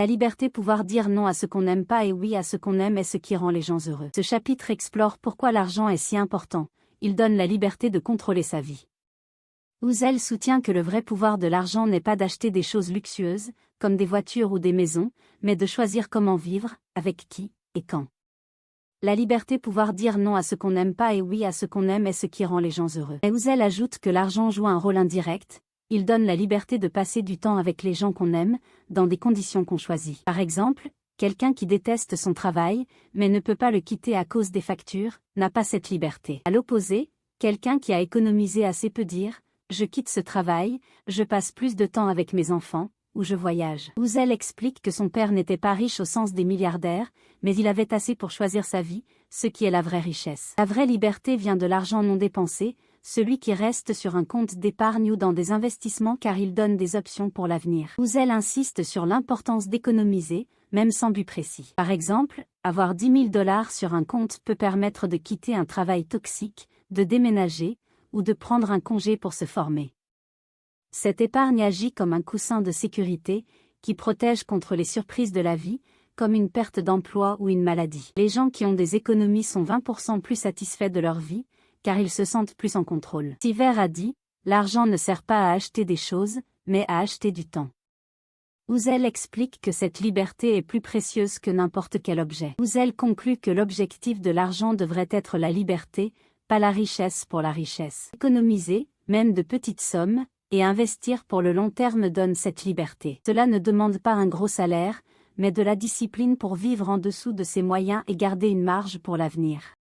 La liberté, pouvoir dire non à ce qu'on n'aime pas et oui à ce qu'on aime est ce qui rend les gens heureux. Ce chapitre explore pourquoi l'argent est si important. Il donne la liberté de contrôler sa vie. Ouzel soutient que le vrai pouvoir de l'argent n'est pas d'acheter des choses luxueuses, comme des voitures ou des maisons, mais de choisir comment vivre, avec qui, et quand. La liberté, pouvoir dire non à ce qu'on n'aime pas et oui à ce qu'on aime est ce qui rend les gens heureux. Mais Ouzel ajoute que l'argent joue un rôle indirect. Il donne la liberté de passer du temps avec les gens qu'on aime, dans des conditions qu'on choisit. Par exemple, quelqu'un qui déteste son travail, mais ne peut pas le quitter à cause des factures, n'a pas cette liberté. À l'opposé, quelqu'un qui a économisé assez peut dire « Je quitte ce travail, je passe plus de temps avec mes enfants, ou je voyage ». Ouzel explique que son père n'était pas riche au sens des milliardaires, mais il avait assez pour choisir sa vie, ce qui est la vraie richesse. La vraie liberté vient de l'argent non dépensé, celui qui reste sur un compte d'épargne ou dans des investissements car il donne des options pour l'avenir. Ouzel insiste sur l'importance d'économiser, même sans but précis. Par exemple, avoir 10 000 $ sur un compte peut permettre de quitter un travail toxique, de déménager, ou de prendre un congé pour se former. Cette épargne agit comme un coussin de sécurité, qui protège contre les surprises de la vie, comme une perte d'emploi ou une maladie. Les gens qui ont des économies sont 20% plus satisfaits de leur vie, car ils se sentent plus en contrôle. Siver a dit, l'argent ne sert pas à acheter des choses, mais à acheter du temps. Ouzel explique que cette liberté est plus précieuse que n'importe quel objet. Ouzel conclut que l'objectif de l'argent devrait être la liberté, pas la richesse pour la richesse. Économiser, même de petites sommes, et investir pour le long terme donne cette liberté. Cela ne demande pas un gros salaire, mais de la discipline pour vivre en dessous de ses moyens et garder une marge pour l'avenir.